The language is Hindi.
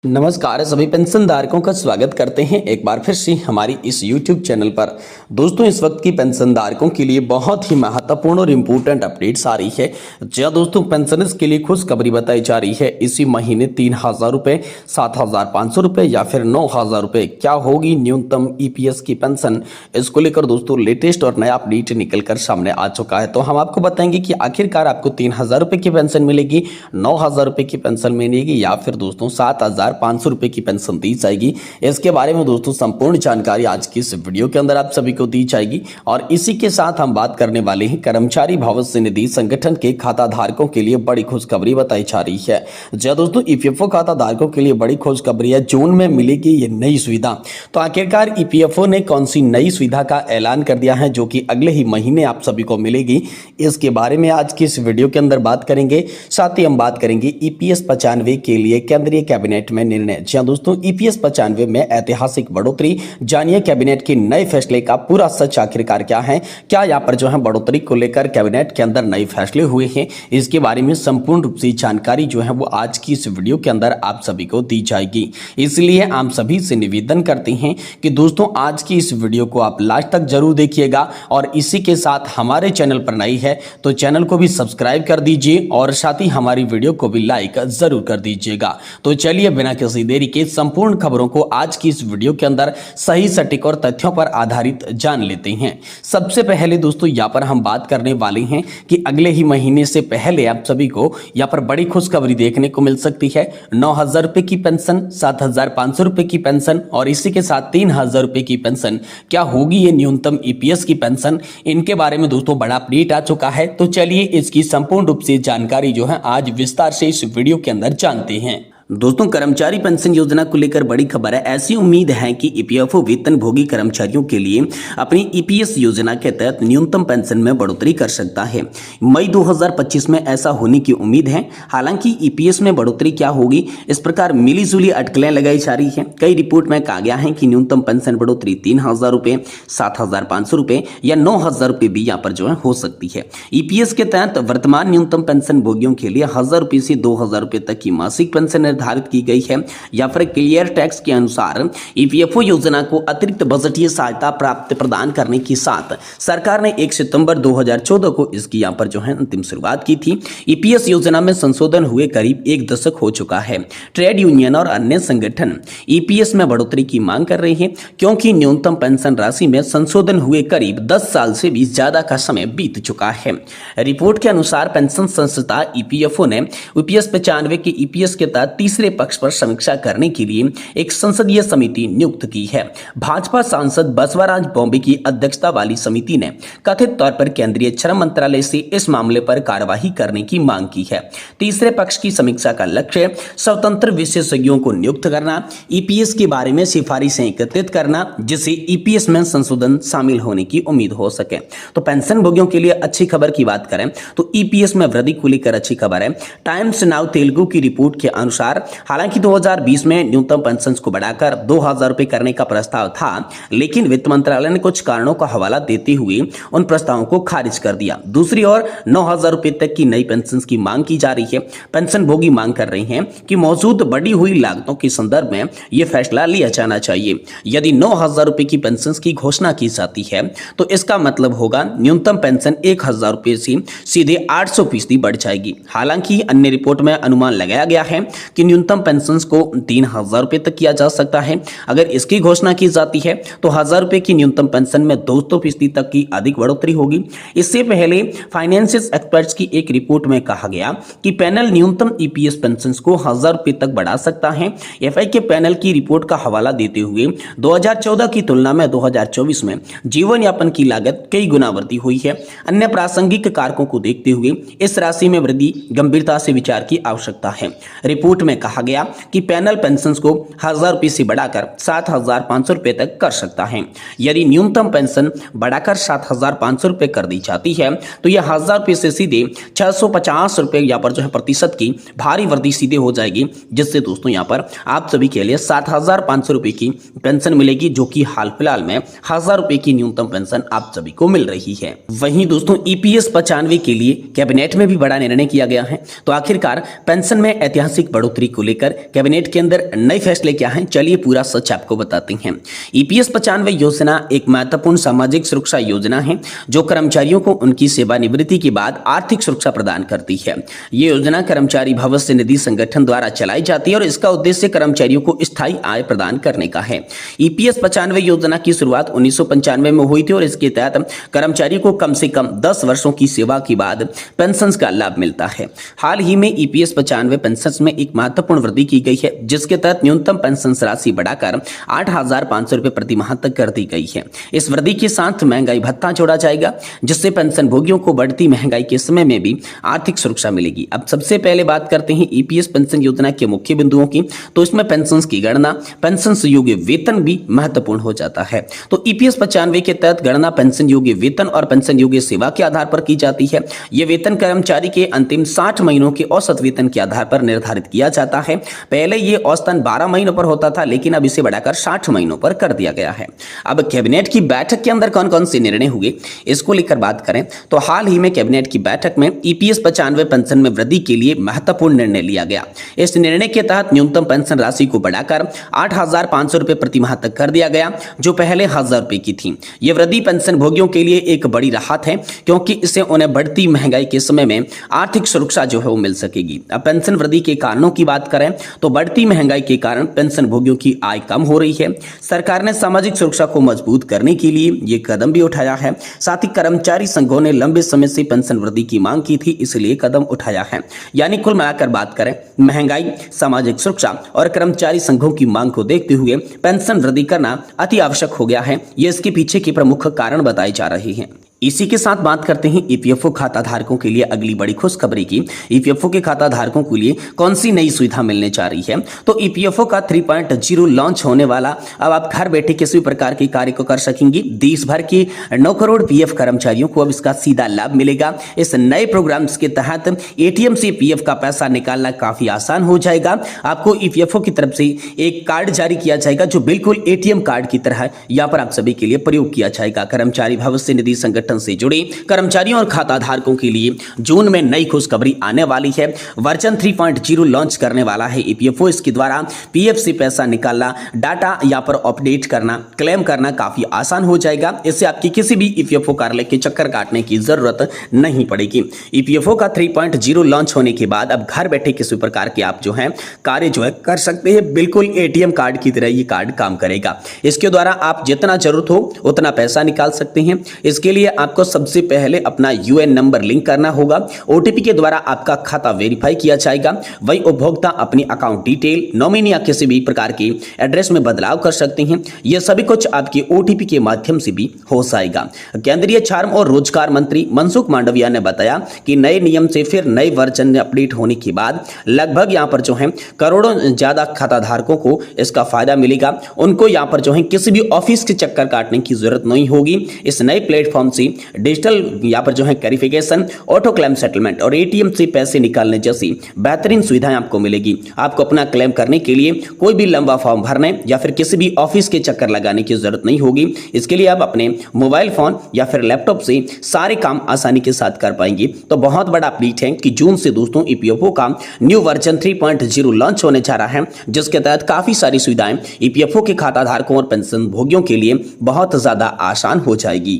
नमस्कार सभी पेंशन धारकों का स्वागत करते हैं एक बार फिर से हमारी इस YouTube चैनल पर। दोस्तों इस वक्त की पेंशन धारकों के लिए बहुत ही महत्वपूर्ण और इम्पोर्टेंट अपडेट्स आ रही है। जी हाँ दोस्तों, पेंशनर्स के लिए खुशखबरी बताई जा रही है। इसी महीने 3,000 रुपये, 7,500 रुपये या फिर 9,000 रुपये क्या होगी न्यूनतम EPS की पेंशन, इसको लेकर दोस्तों लेटेस्ट और नया अपडेट निकल कर सामने आ चुका है। तो हम आपको बताएंगे कि आखिरकार आपको 3,000 रुपये की पेंशन मिलेगी, 9,000 रुपये की पेंशन मिलेगी या फिर दोस्तों 7,500 रुपए की पेंशन दी जाएगी। इसके बारे में दोस्तों संपूर्ण जानकारी आज की इस वीडियो के अंदर आप सभी को दी जाएगी। और इसी के साथ हम बात करने वाले हैं कर्मचारी भविष्य निधि संगठन के खाता धारकों के लिए बड़ी खुशखबरी बताई जा रही है। जी दोस्तों, EPFO खाता धारकों के लिए बड़ी खुशखबरी है। जून में मिलेगी ये नई सुविधा। तो आखिरकार EPFO ने कौन सी नई सुविधा का ऐलान कर दिया है जो कि अगले ही महीने आप सभी को मिलेगी, इसके बारे में आज की इस वीडियो के अंदर बात करेंगे। साथ ही हम बात करेंगे EPS 95 के लिए केंद्रीय कैबिनेट में निर्णय। जी दोस्तों, EPS 95 में ऐतिहासिक बढ़ोतरी, जानिए कैबिनेट के नए फैसले का पूरा सच आखिरकार क्या है। क्या यहाँ पर जो है बढ़ोतरी को लेकर कैबिनेट के अंदर नए फैसले हुए हैं, इसके बारे में संपूर्ण रूप से जानकारी जो है वो आज की इस वीडियो के अंदर आप सभी को दी जाएगी। इसलिए हम सभी से निवेदन करते हैं कि दोस्तों आज की इस वीडियो को आप लास्ट तक जरूर देखिएगा। और इसी के साथ हमारे चैनल पर नई है तो चैनल को भी सब्सक्राइब कर दीजिए और साथ ही हमारी वीडियो को भी लाइक जरूर कर दीजिएगा। तो चलिए बिना किसी देरी के संपूर्ण खबरों को आज की इस वीडियो के अंदर सही सटीक और तथ्यों पर आधारित जान लेते हैं। सबसे पहले दोस्तों यहाँ पर हम बात करने वाले हैं कि अगले ही महीने से पहले आप सभी को यहाँ पर बड़ी खुशखबरी देखने को मिल सकती है। 9,000 रुपए की पेंशन, 7,500 रुपए की पेंशन और इसी के साथ 3,000 रुपए की पेंशन। क्या होगी ये न्यूनतम EPS की पेंशन, इनके बारे में दोस्तों बड़ा अपडेट आ चुका है। तो चलिए इसकी संपूर्ण रूप से जानकारी जो है आज विस्तार से इस वीडियो के अंदर जानते हैं। दोस्तों कर्मचारी पेंशन योजना को लेकर बड़ी खबर है। ऐसी उम्मीद है कि EPFO वेतन भोगी कर्मचारियों के लिए अपनी EPS योजना के तहत न्यूनतम पेंशन में बढ़ोतरी कर सकता है। मई 2025 में ऐसा होने की उम्मीद है। हालांकि EPS में बढ़ोतरी क्या होगी, इस प्रकार मिली जुली अटकलें लगाई जा रही है। कई रिपोर्ट में कहा गया है कि न्यूनतम पेंशन बढ़ोतरी 3,000 रुपये, 7,500 रुपये या 9,000 रुपये भी यहाँ पर जो है हो सकती है। EPS के तहत वर्तमान न्यूनतम पेंशन भोगियों के लिए 1,000 रुपये से 2,000 रुपये तक की मासिक पेंशन निर्धारित की गई है। या फिर क्लियर टैक्स के अनुसार EPFO योजना को अतिरिक्त बजटीय सहायता प्रदान करने के साथ सरकार ने 1 सितंबर 2014 को इसकी यहाँ पर जो है अंतिम शुरुआत की थी। EPS योजना में संशोधन हुए करीब 1 दशक हो चुका है। ट्रेड यूनियन और अन्य संगठन EPS में बढ़ोतरी की मांग कर रहे हैं क्योंकि न्यूनतम पेंशन राशि में संशोधन हुए करीब 10 साल से भी ज्यादा का समय बीत चुका है। रिपोर्ट के अनुसार पेंशन संस्था EPFO ने EPS 95 के EPS के तहत तीसरे पक्ष पर समीक्षा करने के लिए एक संसदीय समिति नियुक्त की है। भाजपा सांसद बसवराज बॉम्बे की अध्यक्षता वाली समिति ने कथित तौर पर केंद्रीय श्रम मंत्रालय से इस मामले पर कार्यवाही करने की मांग की है। तीसरे पक्ष की समीक्षा का लक्ष्य स्वतंत्र विशेषज्ञों को नियुक्त करना, EPS के बारे में सिफारिशें एकत्रित करना जिससे EPS में संशोधन शामिल होने की उम्मीद हो सके। तो पेंशन भोगियों के लिए अच्छी खबर की बात करें तो EPS में वृद्धि को लेकर अच्छी खबर है। टाइम्स नाउ तेलुगु की रिपोर्ट के अनुसार हालांकि 2020 में न्यूनतम पेंशन को बढ़ाकर 2,000 रुपए करने का प्रस्ताव था, लेकिन वित्त मंत्रालय ने कुछ कारणों का हवाला देते हुए उन प्रस्तावों को खारिज कर दिया। दूसरी ओर 9,000 रुपए तक की नई पेंशन की मांग की जा रही है। पेंशन भोगी मांग कर रहे हैं कि मौजूद बढ़ी हुई लागतों के संदर्भ में यह फैसला लिया जाना चाहिए। यदि 9,000 रुपए की पेंशन की घोषणा की जाती है तो इसका मतलब होगा न्यूनतम पेंशन 1,000 रुपए से सीधे 800% बढ़ जाएगी। हालांकि अन्य रिपोर्ट में अनुमान लगाया गया है कि न्यूनतम पेंशन को 3,000 रुपए तक किया जा सकता है। अगर इसकी घोषणा की जाती है तो 1,000 रुपए की न्यूनतम पेंशन में 200% तक की अधिक बढ़ोतरी होगी। इससे पहले फाइनेंशियल एक्सपर्ट्स की एक रिपोर्ट में कहा गया कि पैनल न्यूनतम EPS पेंशन को 1,000 रुपए तक बढ़ा सकता है। FI के पैनल की रिपोर्ट का हवाला देते हुए 2014 की तुलना में 2024 में जीवन यापन की लागत कई गुना वृद्धि हुई है। अन्य प्रासंगिक कारकों को देखते हुए इस राशि में वृद्धि गंभीरता से विचार की आवश्यकता है। रिपोर्ट में कहा गया कि पैनल पेंशन को 1,000 रुपए से बढ़ाकर 7,500 रुपए तक कर सकता है। यदि न्यूनतम पेंशन बढ़ाकर 7,500 रुपए कर दी जाती है तो यह 1,000 रुपए से सीधे 650 रुपए यहाँ पर जो है प्रतिशत की भारी वृद्धि सीधे हो जाएगी, जिससे दोस्तों यहाँ पर आप सभी के लिए 7,500 रुपए की पेंशन मिलेगी, जो कि हाल फिलहाल में 1,000 रुपए की न्यूनतम पेंशन आप सभी को मिल रही है। वहीं दोस्तों EPS 95 के लिए कैबिनेट में भी बड़ा निर्णय किया गया है। तो आखिरकार पेंशन में ऐतिहासिक बढ़ोतरी वृद्धि को लेकर कैबिनेट के अंदर नए फैसले क्या हैं, चलिए पूरा सच आपको बताते हैं। ईपीएस 95 योजना एक महत्वपूर्ण सामाजिक सुरक्षा योजना है जो कर्मचारियों को उनकी सेवानिवृत्ति के बाद आर्थिक सुरक्षा प्रदान करती है। ये योजना कर्मचारी भविष्य निधि संगठन द्वारा चलाई जाती है और इसका उद्देश्य कर्मचारियों को स्थायी आय प्रदान करने का है। ईपीएस 95 योजना की शुरुआत 1995 में हुई थी और इसके तहत कर्मचारियों को कम से कम 10 वर्षों की सेवा के बाद पेंशन का लाभ मिलता है। हाल ही में ईपीएस 95 पेंशन में एक महत्वपूर्ण वृद्धि की गई है जिसके तहत न्यूनतम पेंशन राशि बढ़ाकर 8,500 रुपए प्रति माह तक कर दी गई है। इस वृद्धि के साथ महंगाई भत्ता जोड़ा जाएगा जिससे पेंशन भोगियों को बढ़ती महंगाई के समय में भी आर्थिक सुरक्षा मिलेगी। अब सबसे पहले बात करते हैं ईपीएस पेंशन योजना के मुख्य बिंदुओं की। तो इसमें पेंशन की गणना, पेंशन योग्य वेतन भी महत्वपूर्ण हो जाता है। तो ईपीएस 95 के तहत गणना पेंशन योग्य वेतन और पेंशन योग्य सेवा के आधार पर की जाती है। यह वेतन कर्मचारी के अंतिम 60 महीनों के औसत वेतन के आधार पर निर्धारित किया जाता है। पहले यह औसतन 12 महीनों पर होता था लेकिन अब इसे बढ़ाकर 60 महीनों पर कर दिया गया है। अब कैबिनेट की बैठक के अंदर कौन कौन से निर्णय हुए इसको लेकर बात करें तो हाल ही में कैबिनेट की बैठक में ईपीएस 95 पेंशन में वृद्धि के लिए महत्वपूर्ण निर्णय लिया गया। इस निर्णय के तहत न्यूनतम पेंशन राशि को बढ़ाकर 8,500 रुपए प्रति माह तक कर दिया गया जो पहले 1,000 रुपए की थी। यह वृद्धि पेंशन भोगियों के लिए एक बड़ी राहत है क्योंकि इससे उन्हें बढ़ती महंगाई के समय में आर्थिक सुरक्षा जो है वो मिल सकेगी। अब पेंशन वृद्धि के कारणों की बात करें तो बढ़ती महंगाई के कारण पेंशन भोगियों की आय कम हो रही है। सरकार ने सामाजिक सुरक्षा को मजबूत करने के लिए ये कदम भी उठाया है। साथ ही कर्मचारी संघों ने लंबे समय से पेंशन वृद्धि की मांग की थी इसलिए कदम उठाया है। यानी कुल मिलाकर बात करें महंगाई, सामाजिक सुरक्षा और कर्मचारी संघों की मांग को देखते हुए पेंशन वृद्धि करना अति आवश्यक हो गया है। ये इसके पीछे के प्रमुख कारण बताए जा रहे हैं। इसी के साथ बात करते हैं ईपीएफओ खाता धारकों के लिए अगली बड़ी खुशखबरी की। ईपीएफओ के खाता धारकों के लिए कौन सी नई सुविधा मिलने जा रही है। तो ईपीएफओ का 3.0 लॉन्च होने वाला। अब आप घर बैठे किसी प्रकार के कार्य को कर सकेंगे। देश भर के 9 करोड़ पीएफ कर्मचारियों को अब इसका सीधा लाभ मिलेगा। इस नए प्रोग्राम्स के तहत एटीएम से पीएफ का पैसा निकालना काफी आसान हो जाएगा। आपको ईपीएफओ की तरफ से एक कार्ड जारी किया जाएगा जो बिल्कुल एटीएम कार्ड की तरह यहाँ पर आप सभी के लिए प्रयोग किया जाएगा। कर्मचारी भविष्य निधि संगठन से जुड़े कर्मचारियों और खाता धारकों के लिए जून में नई खुशखबरी आने वाली है। वर्जन 3.0 लॉन्च करने वाला है ईपीएफओ। इसके द्वारा पीएफ से पैसा निकालना, डाटा यहाँ पर अपडेट करना, क्लेम करना काफी आसान हो जाएगा। इससे आपकी किसी भी ईपीएफओ कार्यालय के चक्कर काटने की जरूरत नहीं पड़ेगी। ईपीएफओ का 3.0 लॉन्च होने के बाद अब घर बैठे किसी प्रकार के आप जो है कार्य जो है कर सकते हैं। बिल्कुल एटीएम कार्ड की तरह ये कार्ड काम करेगा। इसके द्वारा आप जितना जरूरत हो उतना पैसा निकाल सकते हैं। इसके लिए आपको सबसे पहले अपना यूएन नंबर लिंक करना होगा। ओटीपी के द्वारा आपका खाता वेरीफाई किया जाएगा। वही उपभोक्ता अपनी अकाउंट डिटेल, नॉमिनी या किसी भी प्रकार के एड्रेस में बदलाव कर सकते हैं। यह सभी कुछ आपके ओटीपी के माध्यम से भी हो जाएगा। केंद्रीय श्रम और रोजगार मंत्री मनसुख मांडविया ने बताया कि नए नियम से फिर नए वर्जन अपडेट होने के बाद लगभग यहाँ पर जो है करोड़ों ज्यादा खाता धारकों को इसका फायदा मिलेगा। उनको यहाँ पर जो है किसी भी ऑफिस के चक्कर काटने की जरूरत नहीं होगी। इस नए प्लेटफॉर्म से डिजिटल यहाँ पर जो है वेरिफिकेशन, ऑटो क्लेम सेटलमेंट और एटीएम से पैसे निकालने जैसी बेहतरीन सुविधाएं आपको मिलेगी। आपको अपना क्लेम करने के लिए कोई भी लंबा फॉर्म भरने या फिर किसी भी ऑफिस के चक्कर लगाने की जरूरत नहीं होगी। इसके लिए आप अपने मोबाइल फोन या फिर लैपटॉप से सारे काम आसानी के साथ कर पाएंगे। तो बहुत बड़ा अपडेट है कि जून से दोस्तों ईपीएफओ का न्यू वर्जन 3.0 लॉन्च होने जा रहा है जिसके तहत काफी सारी सुविधाएं ईपीएफओ के खाता धारकों और पेंशन भोगियों के लिए बहुत ज्यादा आसान हो जाएगी।